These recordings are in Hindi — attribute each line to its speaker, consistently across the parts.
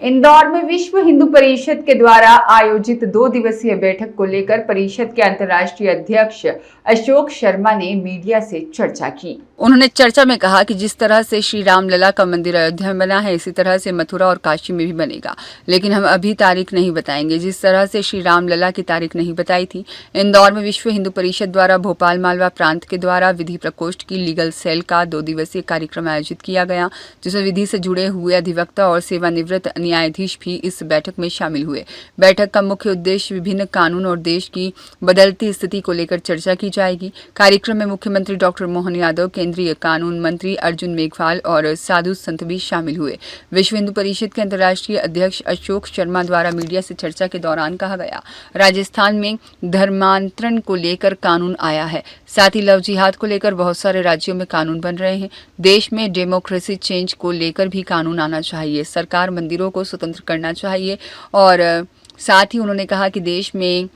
Speaker 1: इंदौर में विश्व हिंदू परिषद के द्वारा आयोजित 2 दिवसीय बैठक को लेकर परिषद के अंतर्राष्ट्रीय अध्यक्ष अशोक शर्मा ने मीडिया से चर्चा की। उन्होंने चर्चा में कहा कि जिस तरह से श्री राम लला का मंदिर अयोध्या में बना है, इसी तरह से मथुरा और काशी में भी बनेगा, लेकिन हम अभी तारीख नहीं बताएंगे। जिस तरह से श्री राम लला की तारीख नहीं बताई थी, इंदौर में विश्व हिंदू परिषद द्वारा भोपाल मालवा प्रांत के द्वारा विधि प्रकोष्ठ की लीगल सेल का 2 दिवसीय कार्यक्रम आयोजित किया गया, जिसमें विधि से जुड़े हुए अधिवक्ता और सेवानिवृत्त न्यायाधीश भी इस बैठक में शामिल हुए। बैठक का मुख्य उद्देश्य विभिन्न कानून और देश की बदलती स्थिति को लेकर चर्चा की जाएगी। कार्यक्रम में मुख्यमंत्री डॉक्टर मोहन यादव, केंद्रीय कानून मंत्री अर्जुन मेघवाल और साधु संत भी शामिल हुए। विश्व हिंदू परिषद के अंतर्राष्ट्रीय अध्यक्ष अशोक शर्मा द्वारा मीडिया से चर्चा के दौरान कहा गया, राजस्थान में धर्मांतरण को लेकर कानून आया है, साथ ही लव जिहाद को लेकर बहुत सारे राज्यों में कानून बन रहे हैं। देश में डेमोक्रेसी चेंज को लेकर भी कानून आना चाहिए। सरकार मंदिरों को स्वतंत्र करना चाहिए और साथ ही उन्होंने कहा कि देश में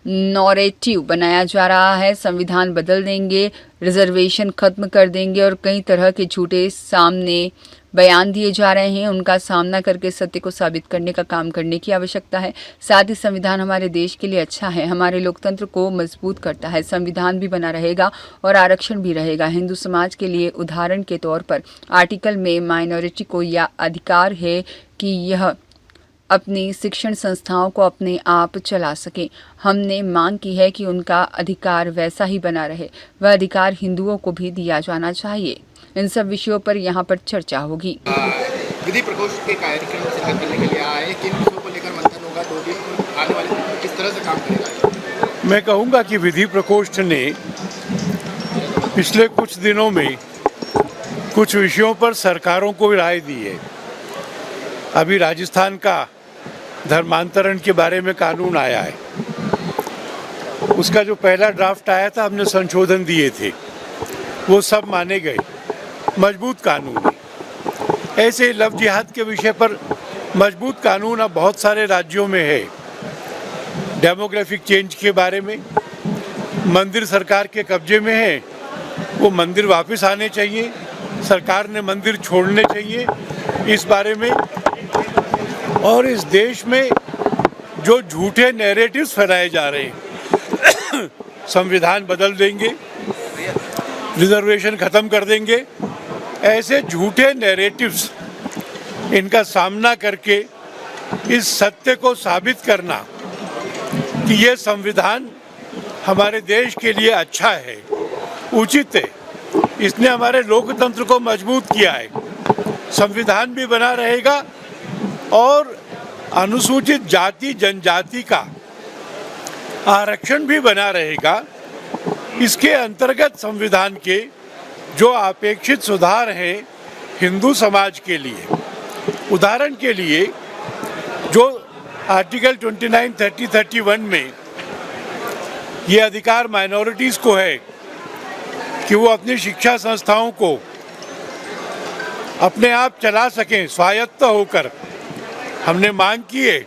Speaker 1: नॉरेटिव बनाया जा रहा है, संविधान बदल देंगे, रिजर्वेशन खत्म कर देंगे और कई तरह के झूठे सामने बयान दिए जा रहे हैं। उनका सामना करके सत्य को साबित करने का काम करने की आवश्यकता है। साथ ही संविधान हमारे देश के लिए अच्छा है, हमारे लोकतंत्र को मजबूत करता है। संविधान भी बना रहेगा और आरक्षण भी रहेगा। हिंदू समाज के लिए उदाहरण के तौर पर आर्टिकल में माइनॉरिटी को यह अधिकार है कि यह अपनी शिक्षण संस्थाओं को अपने आप चला सके। हमने मांग की है कि उनका अधिकार वैसा ही बना रहे। वह अधिकार हिंदुओं को भी दिया जाना चाहिए। इन सब विषयों पर यहाँ पर चर्चा होगी।
Speaker 2: विधि प्रकोष्ठ के कार्यक्रम से करने के लिए आए, किन विषयों को लेकर मंथन होगा, 2 दिन आने वाले दिन किस तरह से काम करेगा?
Speaker 3: मैं कहूँगा कि विधि प्रकोष्ठ ने पिछले कुछ दिनों में कुछ विषयों पर सरकारों को राय दी है। अभी राजस्थान का धर्मांतरण के बारे में कानून आया है। उसका जो पहला ड्राफ्ट आया था, हमने संशोधन दिए थे, वो सब माने गए, मजबूत कानून है। ऐसे लव जिहाद के विषय पर मजबूत कानून अब बहुत सारे राज्यों में है। डेमोग्राफिक चेंज के बारे में मंदिर सरकार के कब्जे में है, वो मंदिर वापस आने चाहिए, सरकार ने मंदिर छोड़ने चाहिए, इस बारे में। और इस देश में जो झूठे नैरेटिव्स फैलाए जा रहे हैं, संविधान बदल देंगे, रिजर्वेशन खत्म कर देंगे, ऐसे झूठे नैरेटिव्स, इनका सामना करके इस सत्य को साबित करना कि ये संविधान हमारे देश के लिए अच्छा है, उचित है, इसने हमारे लोकतंत्र को मजबूत किया है, संविधान भी बना रहेगा और अनुसूचित जाति जनजाति का आरक्षण भी बना रहेगा। इसके अंतर्गत संविधान के जो अपेक्षित सुधार हैं हिंदू समाज के लिए, उदाहरण के लिए जो आर्टिकल 29, 30, 31 में ये अधिकार माइनॉरिटीज़ को है कि वो अपनी शिक्षा संस्थाओं को अपने आप चला सकें, स्वायत्त होकर, हमने मांग की है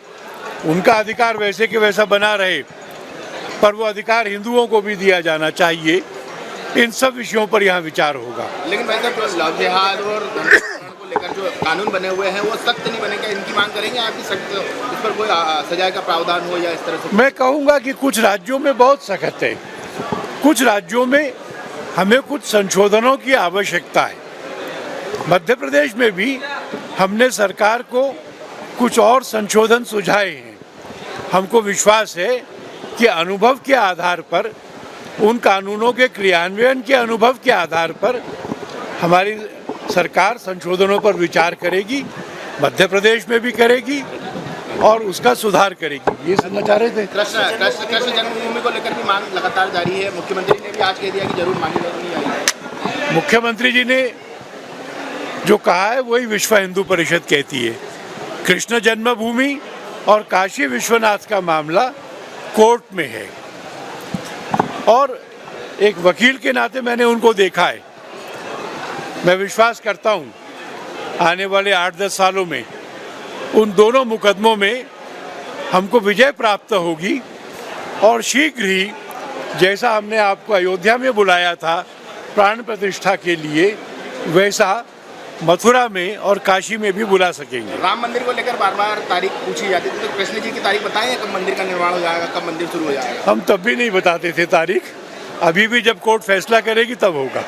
Speaker 3: उनका अधिकार वैसे के वैसा बना रहे, पर वो अधिकार हिंदुओं को भी दिया जाना चाहिए। इन सब विषयों पर यहाँ विचार होगा।
Speaker 2: लेकिन भाई साहब, जो लव जिहाद और धर्मांतरण को लेकर जो कानून बने हुए हैं वो सख्त नहीं बनेंगे, इनकी मांग करेंगे आपकी सख्त, इस पर कोई सजा का प्रावधान हो या इस तरह से?
Speaker 3: मैं कहूँगा कि कुछ राज्यों में बहुत सख्त है, कुछ राज्यों में हमें कुछ संशोधनों की आवश्यकता है। मध्य प्रदेश में भी हमने सरकार को कुछ और संशोधन सुझाए हैं। हमको विश्वास है कि अनुभव के आधार पर, उन कानूनों के क्रियान्वयन के अनुभव के आधार पर हमारी सरकार संशोधनों पर विचार करेगी, मध्य प्रदेश में भी करेगी और उसका सुधार करेगी। ये समझना चाह रहे थे।
Speaker 2: कृष्ण जन्मभूमि को लेकर भी मांग लगातार जारी है। मुख्यमंत्री ने भी आज कह दिया कि जरूर मांगी जाएगी।
Speaker 3: मुख्यमंत्री जी ने जो कहा है वही विश्व हिंदू परिषद कहती है। कृष्ण जन्मभूमि और काशी विश्वनाथ का मामला कोर्ट में है और एक वकील के नाते मैंने उनको देखा है। मैं विश्वास करता हूँ आने वाले 8-10 सालों में उन दोनों मुकदमों में हमको विजय प्राप्त होगी और शीघ्र ही, जैसा हमने आपको अयोध्या में बुलाया था प्राण प्रतिष्ठा के लिए, वैसा मथुरा में और काशी में भी बुला सकेंगे।
Speaker 2: राम मंदिर को लेकर बार बार तारीख पूछी जाती थी, तो कृष्ण जी की तारीख बताएं कब मंदिर का निर्माण हो जाएगा, कब मंदिर शुरू हो जाएगा?
Speaker 3: हम तब भी नहीं बताते थे तारीख, अभी भी जब कोर्ट फैसला करेगी तब होगा।